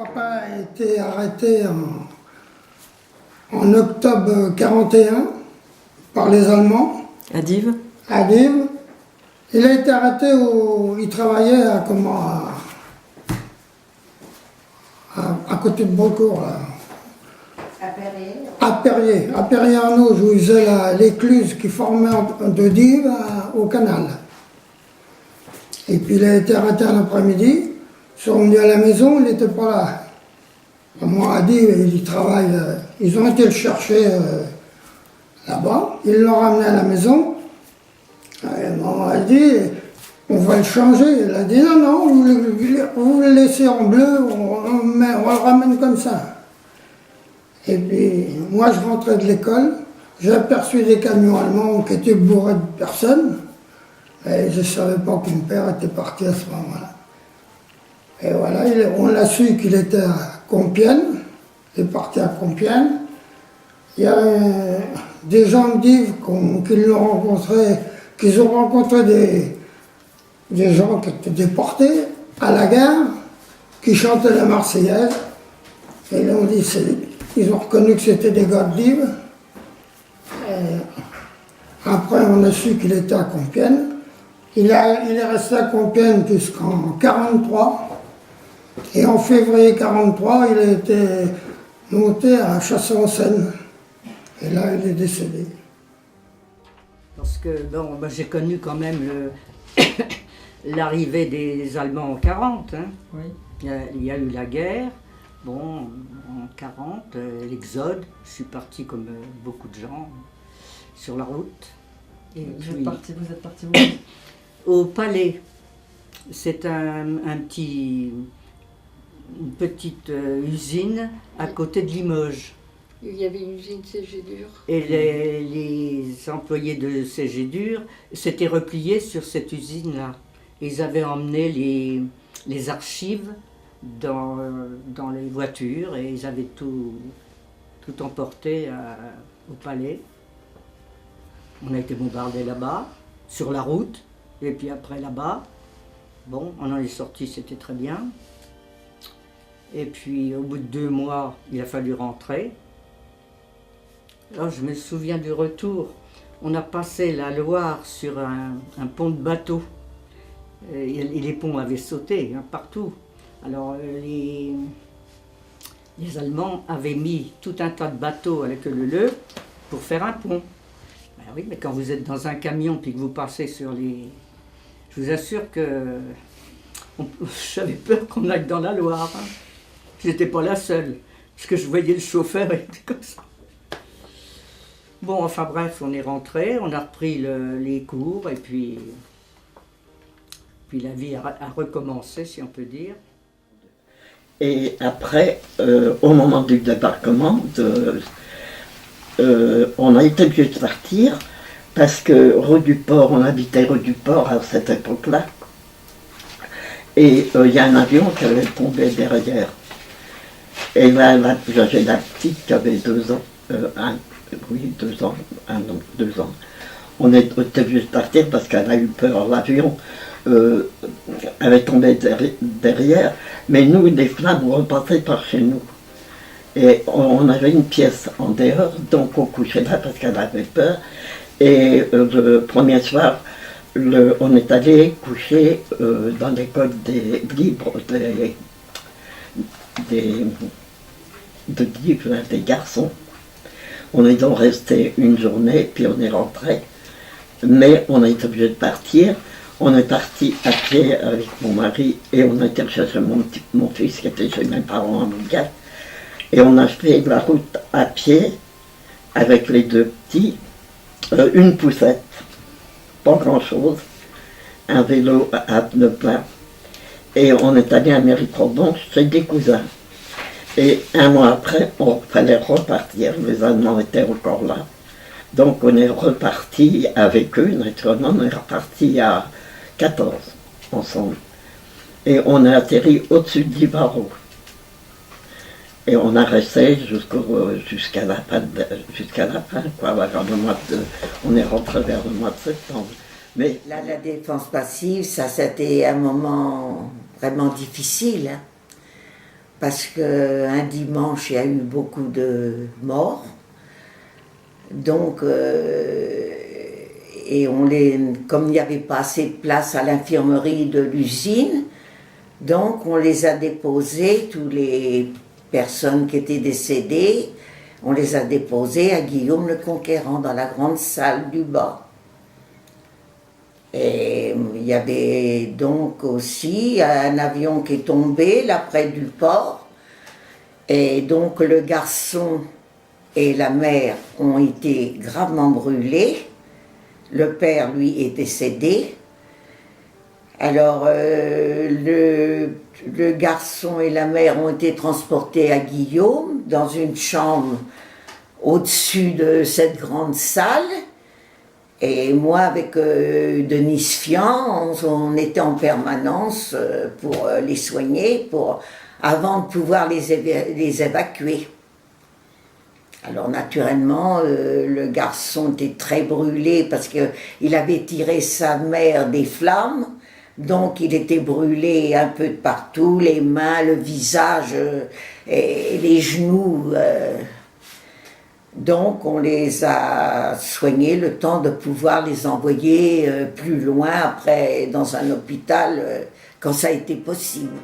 papa a été arrêté en octobre 41 par les Allemands. À Dives. À Dives. Il a été arrêté il travaillait à côté de Beaucourt, là. À Perrier-en-Auge, où ils faisaient l'écluse qui formait de Dives au canal. Et puis il a été arrêté un après-midi, ils sont revenus à la maison, il n'était pas là. Moi, à Dives, il travaille, ils ont été le chercher là-bas, ils l'ont ramené à la maison. Et maman a dit, on va le changer. Elle a dit, non, vous le laissez en bleu, on le ramène comme ça. Et puis, moi, je rentrais de l'école, j'ai aperçu des camions allemands qui étaient bourrés de personnes, et je ne savais pas que mon père était parti à ce moment-là. Et voilà, on l'a su qu'il était à Compiègne, il est parti à Compiègne. Il y a des gens de Dives qui l'ont rencontré, qu'ils ont rencontré des gens qui étaient déportés à la guerre, qui chantaient la Marseillaise, et là, ils ont reconnu que c'était des gars de Dives. Après, on a su qu'il était à Compiègne. Il est resté à Compiègne jusqu'en 1943. Et en février 1943, il a été monté à Chasseau-en-Seine. Et là, il est décédé. Parce que, bon, ben, j'ai connu quand même l'arrivée des Allemands en 1940. Hein. Oui. Il y a eu la guerre. Bon, en 1940, l'exode, je suis parti comme beaucoup de gens sur la route. Et Vous êtes parti où? Au Palais. C'est une petite usine à côté de Limoges. Il y avait une usine CG-Dur. Et les employés de CG-Dur s'étaient repliés sur cette usine-là. Ils avaient emmené les archives dans les voitures et ils avaient tout emporté au Palais. On a été bombardés là-bas, sur la route, et puis après là-bas. Bon, on en est sorti, c'était très bien. Et puis au bout de 2 mois, il a fallu rentrer. Alors je me souviens du retour. On a passé la Loire sur un pont de bateau. Et les ponts avaient sauté hein, partout. Alors les Allemands avaient mis tout un tas de bateaux à la queue leu pour faire un pont. Ben oui, mais quand vous êtes dans un camion puis que vous passez sur les... Je vous assure que j'avais peur qu'on aille dans la Loire. Hein. Je n'étais pas la seule, parce que je voyais le chauffeur et tout comme ça. Bon, enfin bref, on est rentré, on a repris les cours et puis la vie a recommencé, si on peut dire. Et après, au moment du débarquement, on a été obligé de partir parce que rue du Port, on habitait rue du Port à cette époque-là. Et il y a un avion qui avait tombé derrière. Et là, j'avais la petite qui avait 2 ans, 2 ans, 1 an, 2 ans. On était obligé de partir parce qu'elle a eu peur. L'avion avait tombé derrière, mais nous, les flammes, on repartait par chez nous. Et on avait une pièce en dehors, donc on couchait là parce qu'elle avait peur. Et le premier soir, on est allé coucher dans l'école des libres de Dives, des garçons. On est donc resté une journée, puis on est rentré. Mais on a été obligé de partir. On est parti à pied avec mon mari et on a été chercher mon fils qui était chez mes parents à Montgal. Et on a fait la route à pied avec les 2 petits, une poussette, pas grand-chose, un vélo à pneus pleins. Et on est allé à Méricrodon chez des cousins. Et 1 mois après, on fallait repartir, les Allemands étaient encore là. Donc on est reparti avec eux, naturellement, on est reparti à 14 ensemble. Et on a atterri au-dessus de Livaro. Et on a resté jusqu'à la fin, quoi. Vers le mois on est rentré vers le mois de septembre. Mais là, la défense passive, ça c'était un moment vraiment difficile. Hein. parce qu'un dimanche, il y a eu beaucoup de morts. Donc, et comme il n'y avait pas assez de place à l'infirmerie de l'usine, donc on les a déposés, toutes les personnes qui étaient décédées, on les a déposées à Guillaume le Conquérant, dans la grande salle du bas. Et il y avait donc aussi un avion qui est tombé là près du port. Et donc le garçon et la mère ont été gravement brûlés. Le père, lui, est décédé. Alors le garçon et la mère ont été transportés à Guillaume dans une chambre au-dessus de cette grande salle. Et moi, avec Denise Fian, on était en permanence pour les soigner, avant de pouvoir les évacuer. Alors naturellement, le garçon était très brûlé parce qu'il avait tiré sa mère des flammes, donc il était brûlé un peu de partout, les mains, le visage et les genoux. Donc on les a soignés le temps de pouvoir les envoyer plus loin après dans un hôpital quand ça a été possible.